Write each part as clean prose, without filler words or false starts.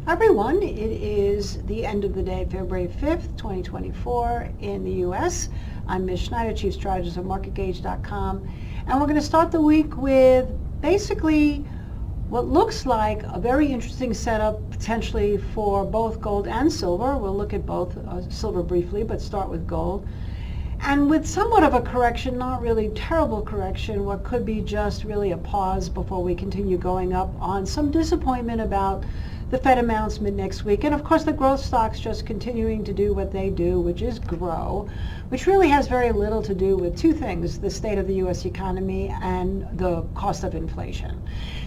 Everyone, it is the end of the day, February 5th, 2024 in the U.S. I'm Mish, Chief Strategist of marketgauge.com, and we're going to start the week with basically what looks like a very interesting setup potentially for both gold and silver. We'll look at both, silver briefly, but start with gold. And with somewhat of a correction, not really terrible correction, what could be just really a pause before we continue going up on some disappointment about the Fed announcement next week. And of course the growth stocks just continuing to do what they do, which is grow, which really has very little to do with two things: the state of the U.S. economy and the cost of inflation.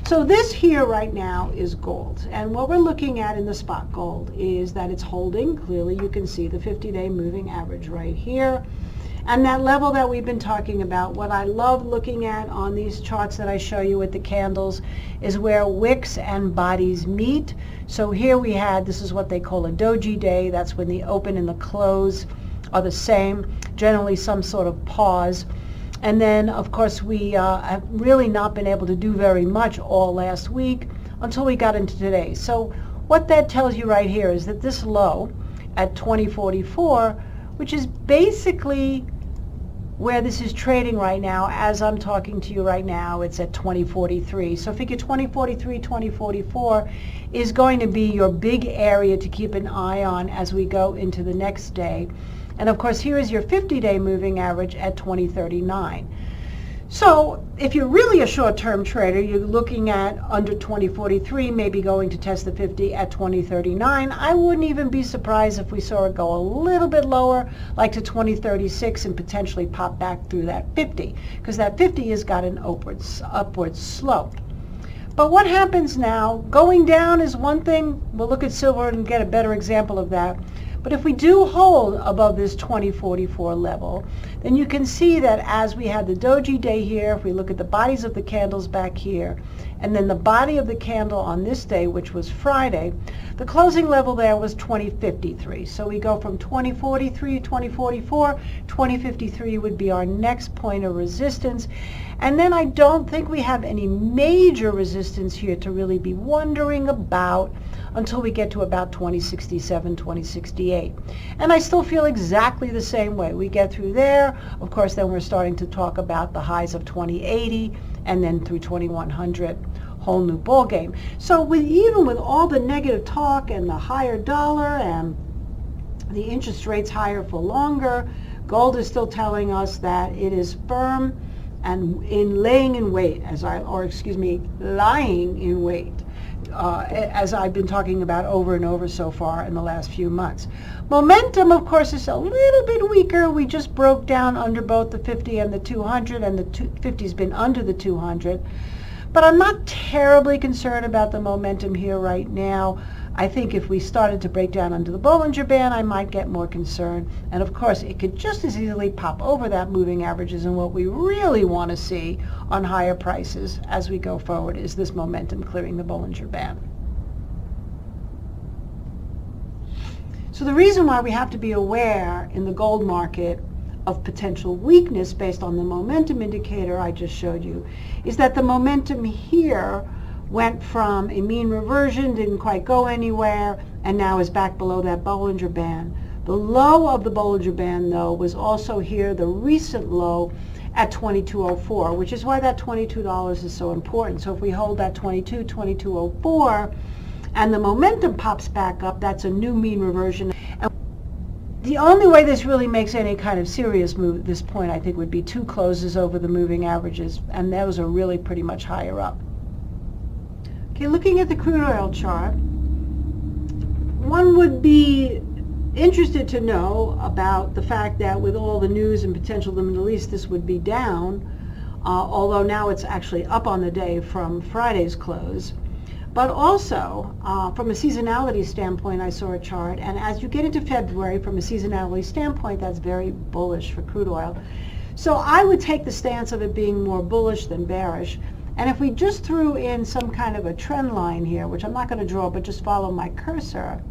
So this here right now is gold. And what we're looking at in the spot gold is that it's holding. Clearly you can see the 50-day moving average right here. And that level that we've been talking about, what I love looking at on these charts that I show you with the candles, is where wicks and bodies meet. So here we had, this is what they call a doji day. That's when the open and the close are the same, generally some sort of pause. And then, of course, we have really not been able to do very much all last week until we got into today. So what that tells you right here is that this low at 2044, which is basically where this is trading right now, as I'm talking to you right now, it's at 2043. So figure 2043, 2044 is going to be your big area to keep an eye on as we go into the next day. And of course, here is your 50-day moving average at 2039. So if you're really a short-term trader, you're looking at under 2043, maybe going to test the 50 at 2039. I wouldn't even be surprised if we saw it go a little bit lower, like to 2036, and potentially pop back through that 50, because that 50 has got an upward slope. But what happens now? Going down is one thing. We'll look at silver and get a better example of that. But if we do hold above this 2044 level, then you can see that as we had the doji day here, if we look at the bodies of the candles back here, and then the body of the candle on this day, which was Friday, the closing level there was 2053. So we go from 2043, 2044, 2053 would be our next point of resistance. And then I don't think we have any major resistance here to really be wondering about until we get to about 2067, 2068. And I still feel exactly the same way. We get through there, of course, then we're starting to talk about the highs of 2080 and then through 2100, whole new ball game. So even with all the negative talk and the higher dollar and the interest rates higher for longer, gold is still telling us that it is firm and lying in wait, as I've been talking about over and over so far in the last few months. Momentum, of course, is a little bit weaker. We just broke down under both the 50 and the 200, and the 50's been under the 200. But I'm not terribly concerned about the momentum here right now. I think if we started to break down under the Bollinger Band, I might get more concerned. And of course, it could just as easily pop over that moving averages, and what we really want to see on higher prices as we go forward is this momentum clearing the Bollinger Band. So the reason why we have to be aware in the gold market of potential weakness based on the momentum indicator I just showed you is that the momentum here went from a mean reversion, didn't quite go anywhere, and now is back below that Bollinger Band. The low of the Bollinger Band, though, was also here, the recent low at 2204, which is why that $22 is so important. So if we hold that 2204, and the momentum pops back up, that's a new mean reversion. And the only way this really makes any kind of serious move at this point, I think, would be two closes over the moving averages, and those are really pretty much higher up. Okay, looking at the crude oil chart, one would be interested to know about the fact that with all the news and potential in the Middle East, this would be down, although now it's actually up on the day from Friday's close. But also, from a seasonality standpoint, I saw a chart, and as you get into February, from a seasonality standpoint, that's very bullish for crude oil. So I would take the stance of it being more bullish than bearish. And if we just threw in some kind of a trend line here, which I'm not going to draw, but just follow my cursor,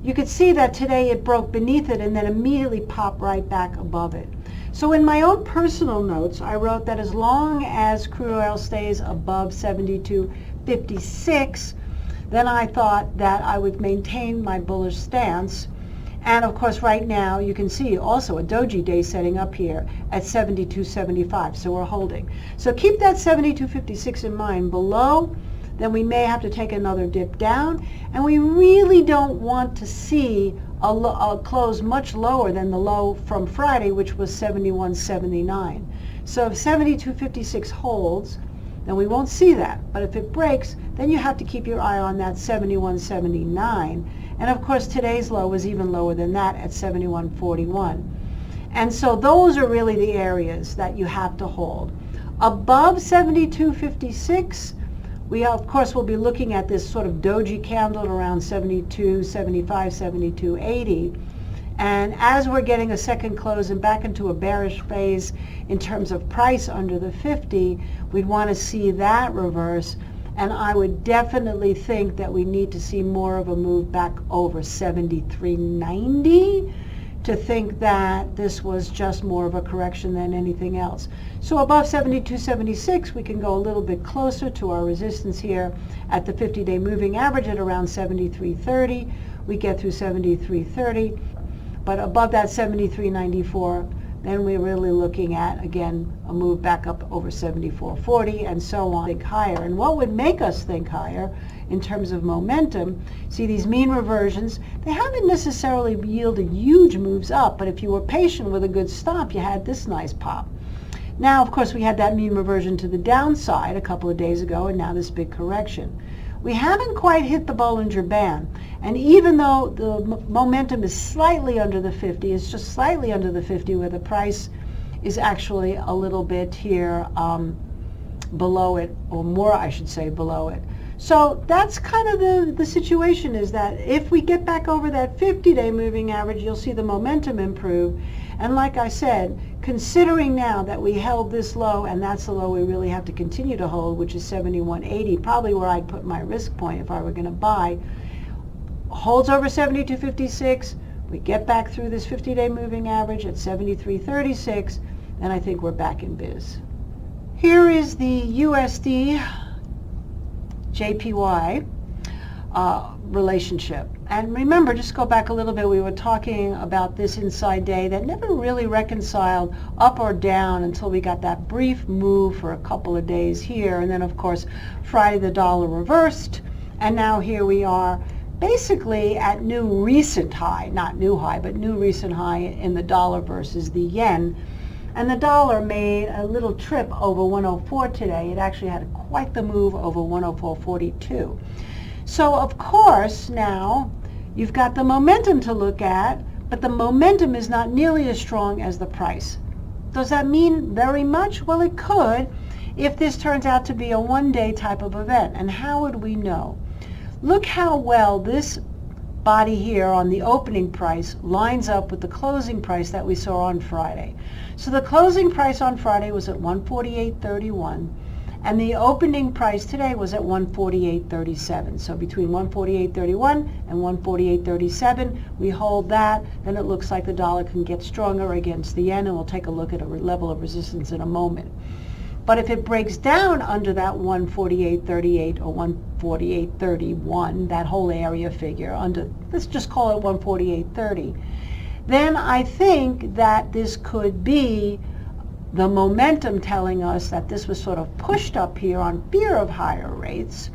you could see that today it broke beneath it and then immediately popped right back above it. So in my own personal notes, I wrote that as long as crude oil stays above 72.56, then I thought that I would maintain my bullish stance. And of course, right now, you can see also a doji day setting up here at 72.75, so we're holding. So keep that 72.56 in mind. Below, then we may have to take another dip down, and we really don't want to see a close much lower than the low from Friday, which was 71.79. So if 72.56 holds, then we won't see that. But if it breaks, then you have to keep your eye on that 71.79. And of course, today's low was even lower than that at 71.41. And so those are really the areas that you have to hold. Above 72.56, we of course will be looking at this sort of doji candle around 72.75, 72.80. And as we're getting a second close and back into a bearish phase in terms of price under the 50, we'd want to see that reverse. And I would definitely think that we need to see more of a move back over 73.90 to think that this was just more of a correction than anything else. So above 72.76, we can go a little bit closer to our resistance here at the 50-day moving average at around 73.30. We get through 73.30, but above that 73.94, then we're really looking at, again, a move back up over 74.40 and so on, think higher. And what would make us think higher in terms of momentum, see these mean reversions, they haven't necessarily yielded huge moves up, but if you were patient with a good stop, you had this nice pop. Now, of course, we had that mean reversion to the downside a couple of days ago, and now this big correction. We haven't quite hit the Bollinger Band, and even though the momentum is slightly under the 50, it's just slightly under the 50 where the price is actually a little bit here below it, or more I should say below it. So that's kind of the situation, is that if we get back over that 50-day moving average, you'll see the momentum improve. And like I said, considering now that we held this low, and that's the low we really have to continue to hold, which is 71.80, probably where I'd put my risk point if I were going to buy, holds over 72.56, we get back through this 50-day moving average at 73.36, and I think we're back in biz. Here is the USDJPY relationship. And remember, just go back a little bit, we were talking about this inside day that never really reconciled up or down until we got that brief move for a couple of days here. And then, of course, Friday the dollar reversed. And now here we are basically at new recent high, not new high, but new recent high in the dollar versus the yen. And the dollar made a little trip over 104 today. It actually had quite the move over 104.42. So, of course, now you've got the momentum to look at, but the momentum is not nearly as strong as the price. Does that mean very much? Well, it could if this turns out to be a one-day type of event. And how would we know? Look how well this body here on the opening price lines up with the closing price that we saw on Friday. So the closing price on Friday was at 148.31. And the opening price today was at 148.37. So between 148.31 and 148.37, we hold that. Then it looks like the dollar can get stronger against the yen, and we'll take a look at a level of resistance in a moment. But if it breaks down under that 148.38 or 148.31, that whole area figure, under, let's just call it 148.30, then I think that this could be the momentum telling us that this was sort of pushed up here on fear of higher rates.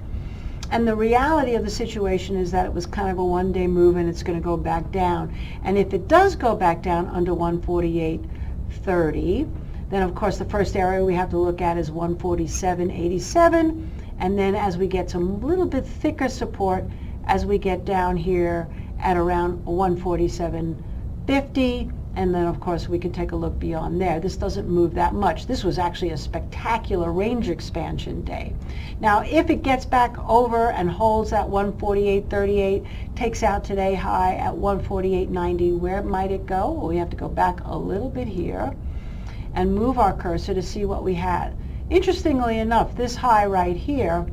And the reality of the situation is that it was kind of a one-day move and it's going to go back down. And if it does go back down under 148.30, then of course the first area we have to look at is 147.87. And then as we get some little bit thicker support, as we get down here at around 147.50, and then, of course, we can take a look beyond there. This doesn't move that much. This was actually a spectacular range expansion day. Now, if it gets back over and holds that 148.38, takes out today high at 148.90, where might it go? Well, we have to go back a little bit here and move our cursor to see what we had. Interestingly enough, this high right here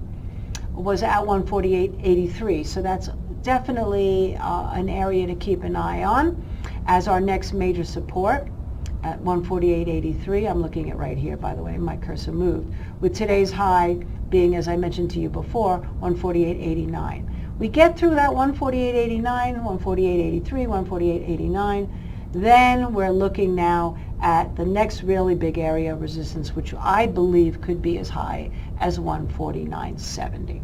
was at 148.83, so that's definitely an area to keep an eye on as our next major support at 148.83. I'm looking at right here, by the way, my cursor moved, with today's high being, as I mentioned to you before, 148.89. We get through that 148.89, 148.83, 148.89, then we're looking now at the next really big area of resistance, which I believe could be as high as 149.70.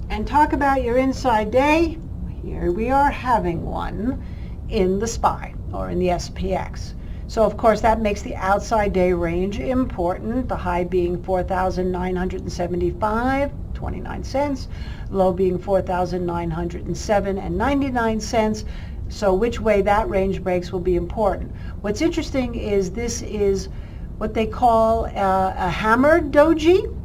And talk about your inside day. Here we are having one in the SPY, or in the SPX. So of course that makes the outside day range important, the high being 4,975.29 cents, low being 4,907.99 cents. So which way that range breaks will be important. What's interesting is this is what they call a hammered doji.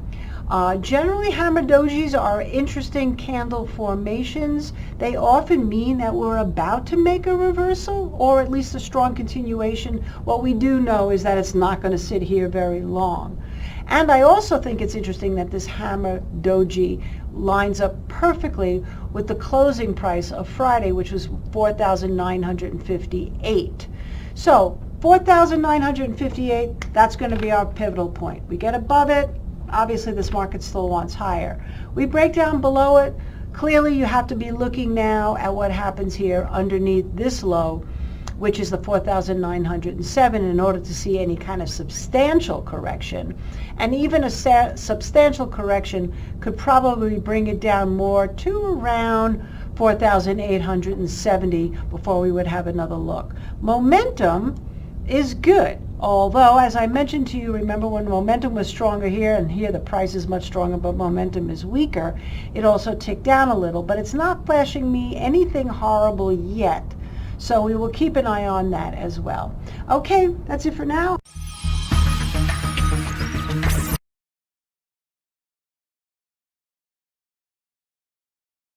Generally, hammered dojis are interesting candle formations. They often mean that we're about to make a reversal, or at least a strong continuation. What we do know is that it's not going to sit here very long. And I also think it's interesting that this hammer doji lines up perfectly with the closing price of Friday, which was 4,958. So 4,958, that's going to be our pivotal point. We get above it, obviously this market still wants higher. We break down below it. Clearly you have to be looking now at what happens here underneath this low, which is the 4,907, in order to see any kind of substantial correction. And even a substantial correction could probably bring it down more to around 4,870 before we would have another look. Momentum is good. Although, as I mentioned to you, remember when momentum was stronger here, and here the price is much stronger, but momentum is weaker, it also ticked down a little, but it's not flashing me anything horrible yet. So we will keep an eye on that as well. Okay, that's it for now.